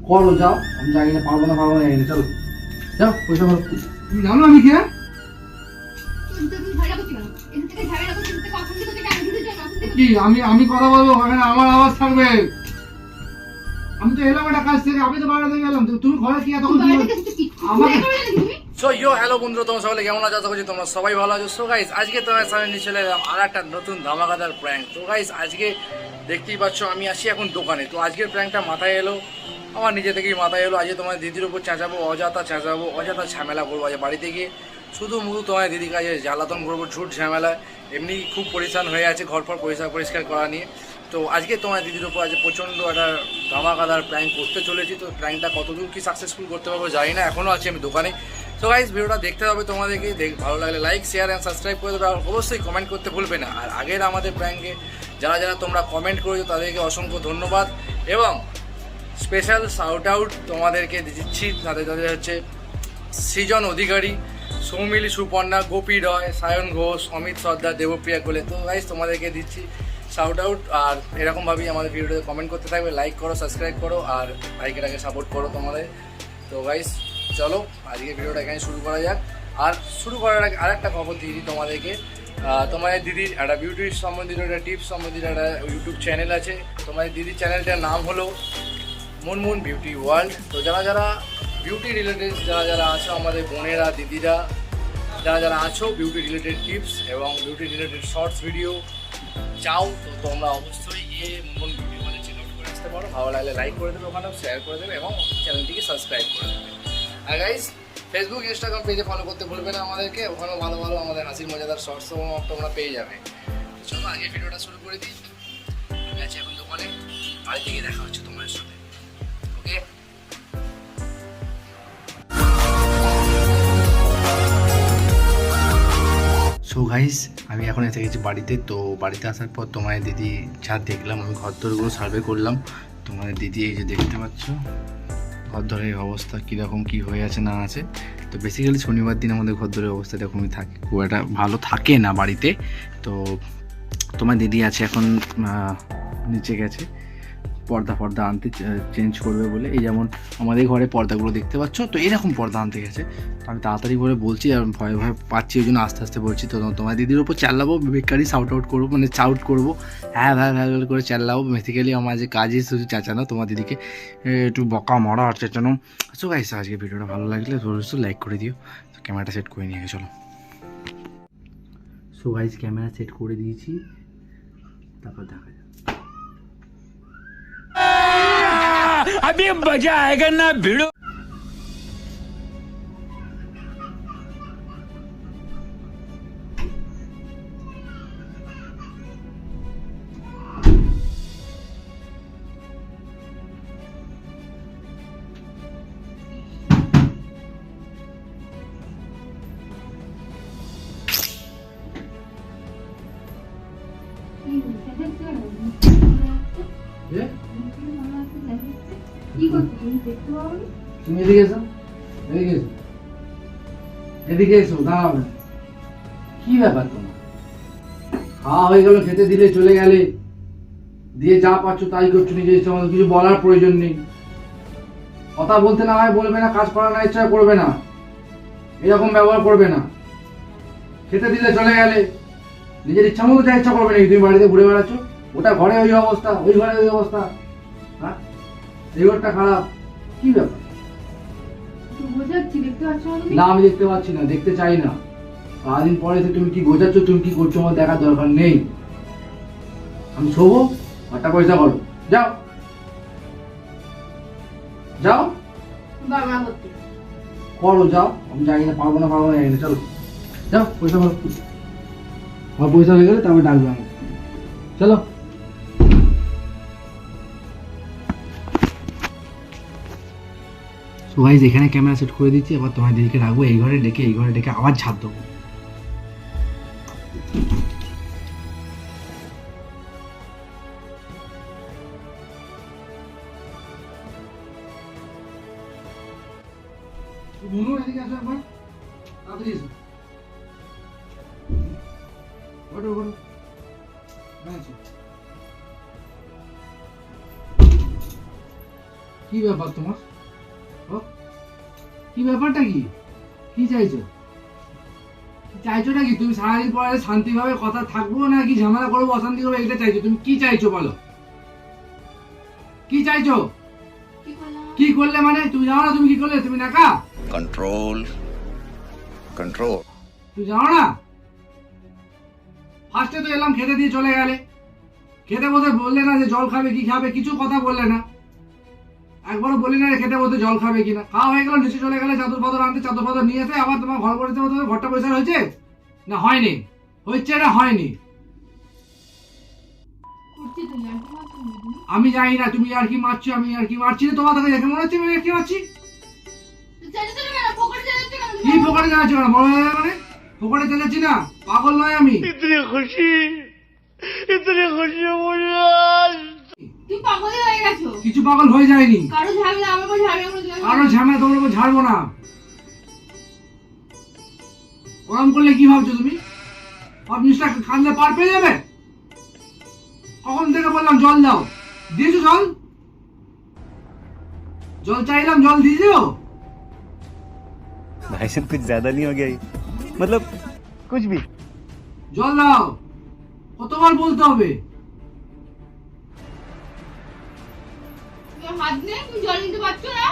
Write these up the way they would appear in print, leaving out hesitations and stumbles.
করো যাও, আমি জানি না পারবো না জানি না, চলো যাও পয়সা করো। তুমি জানো আমি কে? কি আমি কথা বলবো ওখানে আমার আওয়াজ থাকবে? আমি তো এলাম একটা কাজ থেকে, আমি তো বাইরে থেকে এলাম, তুমি ঘরে কি তখন আমাকে। সো ইয়ো হ্যালো বন্ধুরা, তোমরা সকলে কেমন আছো? আশা করছি তোমরা সবাই ভালো আছো। সো গাইস আজকে তোমার সামনে নিয়ে চলে এলাম আর একটা নতুন ধামাকাদার প্র্যাঙ্ক। তো গাইস আজকে দেখতেই পাচ্ছ আমি আসি এখন দোকানে। তো আজকের প্র্যাঙ্কটা মাথায় এলো, আমার নিজে থেকেই মাথায় এলো। আজকে তোমার দিদির উপর চেঁচাবো, অযথা ঝামেলা করবো আজ বাড়িতে গিয়ে। শুধু তোমার দিদি কাজে জ্বালাতন করবো, ঝুট ঝামেলা। এমনি খুব পরিশ্রান হয়ে আছে ঘর ফর পরিষ্কার করা নিয়ে। তো আজকে তোমার দিদির উপর আজকে প্রচণ্ড একটা ধামাকাদার প্র্যাঙ্ক করতে চলেছি। তো প্র্যাঙ্কটা কতদূর কি সাকসেসফুল করতে পারবো জানি না, এখনও আছি আমি দোকানে। তো গাইস ভিডিওটা দেখতে হবে তোমাদেরকে, ভালো লাগলে লাইক শেয়ার অ্যান্ড সাবস্ক্রাইব করে দেবে, আর অবশ্যই কমেন্ট করতে ভুলবে না। আর আগের আমাদের প্র্যাঙ্কে যারা তোমরা কমেন্ট করেছো তাদেরকে অসংখ্য ধন্যবাদ, এবং স্পেশাল শাউট আউট তোমাদেরকে দিচ্ছি। তাদের হচ্ছে সৃজন অধিকারী, সৌমিলি সুপর্ণা, গোপী রয়, সায়ন ঘোষ, অমিত সর্দার, দেবপ্রিয়া কোলে। তো গাইস তোমাদেরকে দিচ্ছি শাউট আউট। আর এরকমভাবেই আমাদের ভিডিওতে কমেন্ট করতে থাকবে, লাইক করো, সাবস্ক্রাইব করো, আর ভাইকে সাপোর্ট করো তোমাদের। তো গাইস চলো আজকে ভিডিওটা এখানে শুরু করা যাক। আর শুরু করার আগে আরেকটা খবর দিয়ে দিই তোমাদেরকে। তোমাদের দিদির একটা বিউটি সম্বন্ধিত একটা টিপস সম্বন্ধিত একটা ইউটিউব চ্যানেল আছে। তোমাদের দিদির চ্যানেলটার নাম হলো মুনমুন বিউটি ওয়ার্ল্ড। তো যারা বিউটি রিলেটেড যারা আছো, আমাদের বোনেরা, দিদিরা, যারা আছো, বিউটি রিলেটেড টিপস এবং বিউটি রিলেটেড শর্টস ভিডিও চাও, তো তোমরা অবশ্যই গিয়ে মুনমুন বিউটি ওয়ার্ল্ডে চেক আউট করে আসতে পারো। ভালো লাগলে লাইক করে দেবে, ওখানেও শেয়ার করে দেবে, এবং চ্যানেলটিকে সাবস্ক্রাইব করে দেবে। আর গাইস ফেসবুক ইনস্টাগ্রাম পেজে ফলো করতে ভুলবে না আমাদেরকে, ওখানেও ভালো আমাদের হাসির মজাদার শর্টস তোমরা পেয়ে যাবে। চলো আগে ভিডিওটা শুরু করে দিই। আমি আছি এখন দোকানে, বাড়ি থেকে দেখা হচ্ছে তোমাদের সাথে। ওকে সো গাইস আমি এখন এসে গেছি বাড়িতে। তো বাড়িতে আসার পর তোমার দিদি যা দেখলাম, আমি ঘর দরগুলো সার্ভে করলাম। তোমার দিদি এই যে দেখতে পাচ্ছ ঘর দরের অবস্থা কীরকম কী হয়ে আছে না আছে। তো বেসিক্যালি শনিবার দিন আমাদের ঘর দরের অবস্থা এরকমই থাকে, খুব একটা ভালো থাকে না বাড়িতে। তো তোমার দিদি আছে এখন নিচে গেছে পর্দা আনতে, চেঞ্জ করবে বলে। এই যেমন আমাদের ঘরে পর্দাগুলো দেখতে পাচ্ছ, তো এরকম পর্দা আনতে গেছে। তো আমি তাড়াতাড়ি করে বলছি, আর ভয়ে পাচ্ছি, ওই জন্য আস্তে বলছি। তো তোমার দিদির ওপর চাল্লাবো, বেকারি শাউট আউট করবো, মানে চাউট করবো, হ্যাঁ করে চাল্লাবো। বেসিক্যালি আমার যে কাজই শুধু চেঁচানো, তোমার দিদিকে একটু বকা মারা আর চেঁচানো। সো গাইস আজকে ভিডিওটা ভালো লাগলে অবশ্যই লাইক করে দিও। তো ক্যামেরাটা সেট করে নিয়ে চলো। সো গাইস ক্যামেরা সেট করে দিয়েছি, তারপর দেখা যাক। अभी मजा आएगा ना भिड़ो। তুমি এদিকে এসো দাঁড়াবে। কি ব্যাপার তোমার? খাওয়া হয়ে গেল, খেতে দিলে চলে গেলে, দিয়ে যা পাচ্ছ তাই করছো, নিজের ইচ্ছা মতো, কিছু বলার প্রয়োজন নেই। কথা বলতে না হয় বলবে না, কাজ করা না ইচ্ছা করবে না, এরকম ব্যবহার করবে না। খেতে দিলে চলে গেলে, নিজের ইচ্ছা মতো যা ইচ্ছা করবে নাকি? তুমি বাড়িতে ঘুরে বেড়াচ্ছ, ওটা ঘরে ওই অবস্থা, ওই ঘরে ওই অবস্থা, হ্যাঁ এই ঘরটা খারাপ। কি ব্যাপার? না আমি দেখতে পাচ্ছি না, দেখতে চাই না। সারাদিন পরে তুমি কি গোছাচ্ছ, তুমি কি করছো আমার দেখার দরকার নেই। আমি শোবো, একটা পয়সা করো, যাও যাও করো, যাও। আমি জানি না পারবো না জানি না, চলো যাও পয়সা করো। আমার পয়সা হয়ে গেলে তারপরে ডাকবে আমাকে, চলো। তো গাইস এখানে ক্যামেরা সেট করে দিচ্ছি, আবার তোমার দিদিকে রাখবো এই ঘরে ডেকে আবার ঝাঁপ দেবো। এদিকে আসো একবার, তাড়াতাড়ি এসো। কি কি ব্যাপার তোমার? কি ব্যাপারটা কি? কি চাইছো? চাইছোটা কি? তুমি সারাদিন পরে শান্তিভাবে কথা থাকবো না কি ঝামেলা করবো অশান্তি করবো এটা চাইছো? তুমি কি চাইছো বলো? কি চাইছো? কি করলে মানে? তুমি জানো না তুমি কি করলে? তুমি নাকা कंट्रोल कंट्रोल তুমি জানো না? ফার্স্টে তো এলাম খেতে দিয়ে চলে গেলে, খেতে বসে বললে না যে জল খাবে কি খাবে, কিছু কথা বললে না, একবারও বলি না খেতে বসে জল খাবে কিনা। খাওয়া হয়ে গেল, নিচে চলে গেলে চাদর ফাদর আনতে, চাদর ফাদর নিয়ে এসে আবার তোমার ঘর পরিষ্কার করতে হবে। ঘরটা পরিষ্কার হয়েছে না হয়নি? হচ্ছে না হয়নি? আমি জানি না তুমি আর কি মারছো, আমি আর কি মারছি না। তোমার কাছে দেখে মনে হচ্ছে আমি আর কি মারছি। কি ফোকাটে জানাচ্ছি কেন? বড় হয়ে মানে ফোকাটে জানাচ্ছি না, পাগল নয় আমি। इतनी खुशी मुझे आज। তুই পাগল হয়ে গেছো। কিছু পাগল হয়ে যায়নি, কারো ঝামেলা আমার উপর ঝামেলা করে দিলাম। কারো ঝামেলা তোমার উপর ঝাড়বো না। ওরম করলে কি ভাবছো তুমি? সব জিনিসটা খান্দে পার পেয়ে যাবে? কখন থেকে বললাম জল দাও, দিয়েছো জল? জল চাইলাম, জল দিয়েছো? भाई साहब कुछ ज्यादा नहीं हो गया ये? मतलब कुछ भी। জল দাও, কতবার বলতে হবে? তোমার হাত নেই, তুমি জল নিতে পারছো না?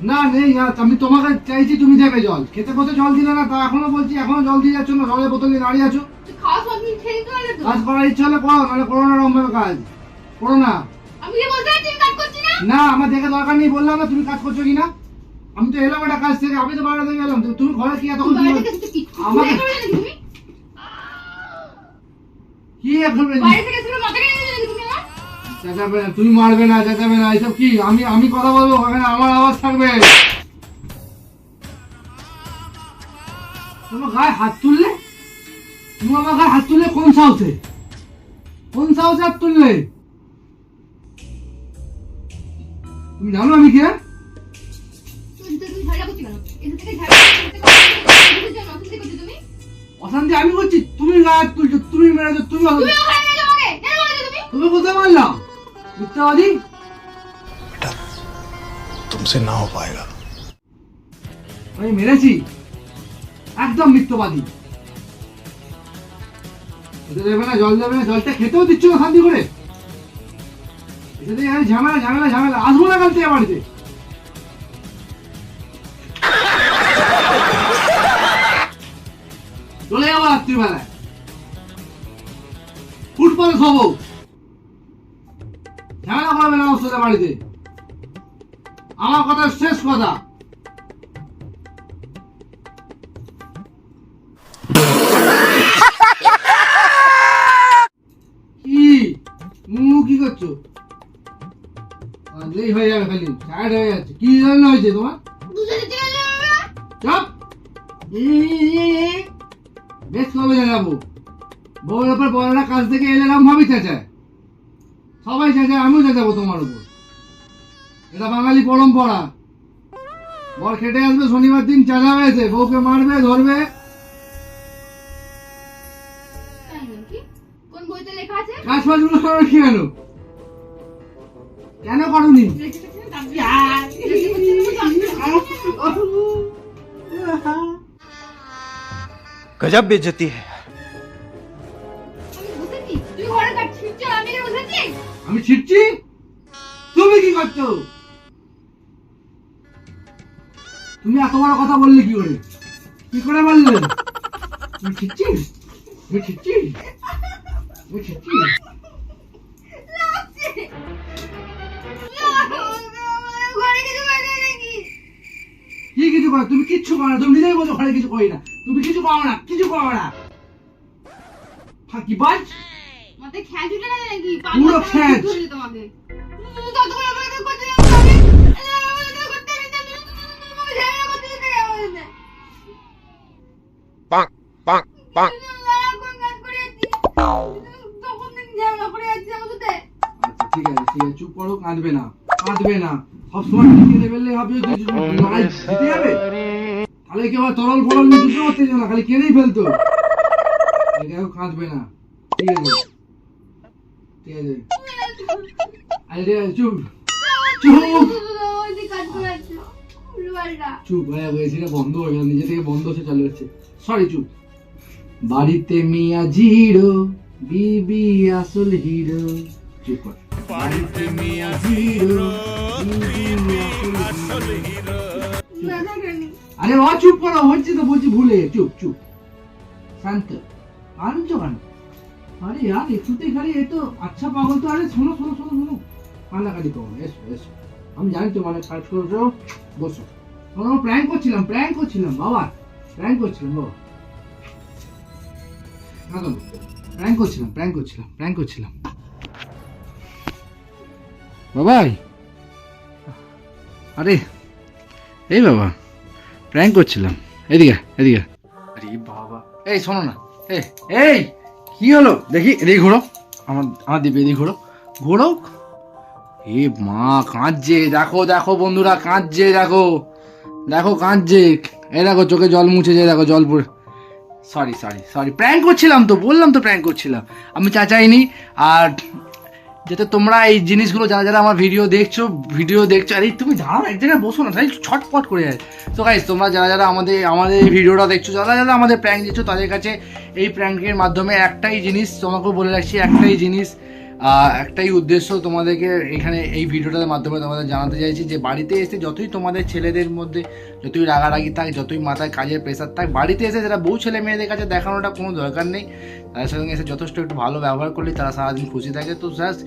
না নেই, আমি তোমাকে চাইছি তুমি দেবে জল। খেতে খেতে জল দিলে না, তা এখনো বলছি এখনো জল দিয়ে যাচ্ছ না, জলের বোতল নিয়ে দাঁড়িয়ে আছো। তুই খাওয়া সব দিন খেয়ে নিতে পারলে তো? কাজ করার ইচ্ছা হলে করো, নাহলে করো না, রকম কাজ করো না। আমি যে বলতে চাইছি আমি কাজ করছি না? না আমার দেখে দরকার নেই, বললাম না তুমি কাজ করছো কিনা। আমি তো এলাম একটা কাজ থেকে, আমি তো বাইরে থেকে এলাম, তুমি ঘরে কি এতক্ষণ বাইরে থেকে এসে কি আমাকে ঘুরে বেড়ালে নাকি তুমি? কি এখন বাইরে থেকে এসে মাথা কেটে দিলে নাকি তুমি আমার? চেঁচাবে না, তুমি মারবে না, চেঁচাবে না, এসব কি? আমি কথা বলবো ওখানে আমার আওয়াজ থাকবে। তোমার গায়ে হাত তুললে? তুমি আমার গায়ে হাত তুললে কোন সাহসে? কোন সাহসে হাত তুললে? তুমি জানো আমি কে? তুমি ঝগড়া করছো কেন? এসে থেকে ঝগড়া করছো তুমি? অশান্তি আমি করছি, তুমি গায়ে হাত তুলছো, তুমি মেরেছো, তুমি তুমি ওখানে গেলে আমাকে কেন বলেছো তুমি? তুমি কোথায় মারলাম? মিথ্যাবাদী। बेटा तुमसे ना हो पाएगा। আমি মেরেছি? একদম মিথ্যাবাদী। খেতে দেবে না, জল দেবে না, জলটা খেতেও দিচ্ছ না শান্তি করে। এসে থেকে খালি ঝামেলা ঝামেলা ঝামেলা, আসবো না কাল থেকে বাড়িতে। চলে যাবো রাত্রিবেলায়, ফুটবলে শোবো, ঝামেলা করবে না আমার সাথে বাড়িতে। আমার কথা শেষ কথা। কি কি করছো? কাঁদলেই হয়ে যাবে, খালি টায়ার্ড হয়ে যাচ্ছে। কি জন্য হয়েছে তোমার? দুজনে চলে যাবে। চপ বেশ কবে যাবো? বউর ওপর বড়রা কাজ থেকে এলে এরকম ভাবি চেঁচায়, সবাই চেঁচায়, আমিও চেঁচাবো তোমার উপর। এটা বাঙালি পরম্পরা। বর খেটে আসবে শনিবার দিন, চেঁচাবে, এসে বউকে মারবে, ধরবে। তাই নাকি? কোন বইতে লেখা আছে? কাজ ফাজগুলো করো কি কেন? কেন করোনি? गजब बेइज्जती है। তুই ঘরে কাজ ছিড়ছো, আমি এখানে বসেছি। আমি ছিটছি? তুমি কি করছো? তুমি এত বড় কথা বললে কি করে? কি করে বললে? তুমি ছিটছি? তুমি ছিটছি? তুমি ছিটছি? লাগছে। ঘরে কিছু বাজে নাকি? কি কিছু করো? তুমি কিচ্ছু করো না, তুমি নিজেই বলছো ঘরে কিছু করি না। তুমি কিছু করো না, কিছু করো না। ফাঁকি বাজ। মাথায় খ্যাঁচ উঠে গেছে নাকি? পুরো খ্যাঁচ। ধরলে তোমাকে। যতগুলো আমাকে করতে যাবো আমি, আমাকে করতে আমি তোমাকে ঝামেলা করতে দিতে গেলে। पांक पांक पांक কোন কাজ করে যাচ্ছি? তখন থেকে ঝামেলা করে যাচ্ছি আমার সাথে। আচ্ছা ঠিক আছে, ঠিক আছে, চুপ করো, কাঁদবে না, কাঁদবে না। সবসময় কেঁদে ফেললে ভাবছো লড়াই জিতে যাবে। তাহলে কি আবার তরল ফরল নিয়ে যুদ্ধ করতে যেত না, খালি কেঁদেই ফেলতো। কেউ কাঁদবে না, ঠিক আছে, ঠিক আছে। আরে চুপ চুপ ওই কাজ করে আছে উল্টোপাল্টা। চুপ হয়ে গেছে, এটা বন্ধ হয়ে গেল, নিজে থেকে বন্ধ হচ্ছে চালু হচ্ছে। সরি চুপ। বাড়িতে মিয়া জিরো, বিবি আসল হিরো। চুপ কর। বাড়িতে মিয়া জিরো, বিবি আসল হিরো। না না রানি আরে ও চুপ করো, হচ্ছে তো বলছি ভুলে। চুপ চুপ শান্ত। আনন্দ কেন? আরে यार একটুতেই খালি এই তো আচ্ছা পাগল তো। আরে শোনো শোনো শোনো শোনো, কান্নাকাটি করো না, এসো এসো। আমি জানি তো মানে কাজ করছো, বসো। আমরা প্র্যাঙ্ক করছিলাম বাবা, প্র্যাঙ্ক করছিলাম বাবা। প্র্যাঙ্ক করছিলাম বাবাই। আরে এই বাবা, প্র্যাঙ্ক করছিলাম। এদিকে এদিকে। আরে বাবা, এই শোনো না, এই কি হলো দেখি, এদিকে ঘোরো। আমার দিবে, এদিকে ঘোরো ঘোরো। এ মা কাঁদছে, দেখো দেখো বন্ধুরা, কাঁদছে, দেখো দেখো কাঁদছে। এই দেখো চোখে জল মুছেছে, দেখো জল পড়ে। সরি সরি সরি, প্র্যাঙ্ক করছিলাম তো, বললাম তো প্র্যাঙ্ক করছিলাম। আমি চাইনি। আর যাতে তোমরা এই জিনিসগুলো, যারা যারা আমার ভিডিও দেখছো, আরে তুমি দাঁড়াও এক জায়গায় বসো না, তাই ছটপট করে যায়। তো গাইস, তোমরা যারা যারা আমাদের এই ভিডিওটা দেখছো, যারা যারা আমাদের প্র্যাঙ্ক দিচ্ছ, তাদের কাছে এই প্র্যাঙ্কের মাধ্যমে একটাই জিনিস তোমাকেও বলে রাখছি, একটাই উদ্দেশ্য তোমাদেরকে এখানে এই ভিডিওটার মাধ্যমে তোমাদের জানাতে চাইছি যে বাড়িতে এসে যতই তোমাদের ছেলেদের মধ্যে যতই রাগারাগি থাক, যতই মাথায় কাজের প্রেশার থাক, বাড়িতে এসে যারা বউ ছেলে মেয়েদের কাছে দেখানোটা কোনো দরকার নেই। তাদের সঙ্গে এসে যথেষ্ট একটু ভালো ব্যবহার করলে তারা সারাদিন খুশি থাকে। তো জাস্ট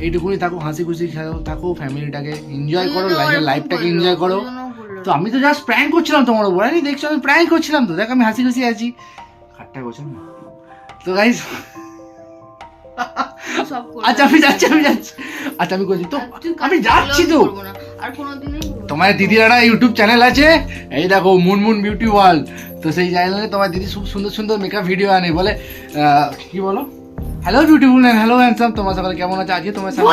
এইটুকুনি থাকো, হাসি খুশি থাকো, ফ্যামিলিটাকে এনজয় করো, লাইফটাকে এনজয় করো। তো আমি তো জাস্ট প্র্যাঙ্ক করছিলাম তোমার উপর, আরে দেখছো আমি প্র্যাঙ্ক করছিলাম তো, দেখ আমি হাসি খুশি আছি, খাট্টা করছিলাম না। তো গাইস আচ্ছা আমি যাচ্ছি আচ্ছা আমি করছি তো, আমি যাচ্ছি তো। আর কোনোদিনই তোমার দিদির একটা ইউটিউব চ্যানেল আছে, এই দেখো মুনমুন বিউটি ওয়ার্ল্ড। তো সেই চ্যানেলে তোমার দিদি খুব সুন্দর সুন্দর মেকআপ ভিডিও আনে, বলে কি বলো, hello beautiful and hello handsome, তোমার সকালে কেমন আছে? আজকে তোমার সাথে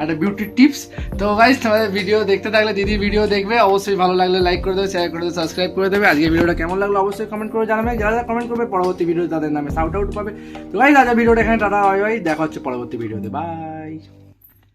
একটা বিউটি টিপস। তো গাইস, তোমাদের ভিডিও দেখতে থাকলে, দিদির ভিডিও দেখবে, অবশ্যই ভালো লাগলে লাইক করে দেবে, শেয়ার করে দেবে, সাবস্ক্রাইব করে দেবে। আজকে ভিডিওটা কেমন লাগলো অবশ্যই কমেন্ট করে জানাবে। যারা যারা কমেন্ট করবে পরবর্তী ভিডিও তাদের নামে শাউট আউট পাবে। তো গাইস, আজকে ভিডিওটা এখানে টাটা, বাই বাই, দেখা হচ্ছে পরবর্তী ভিডিওতে, বাই।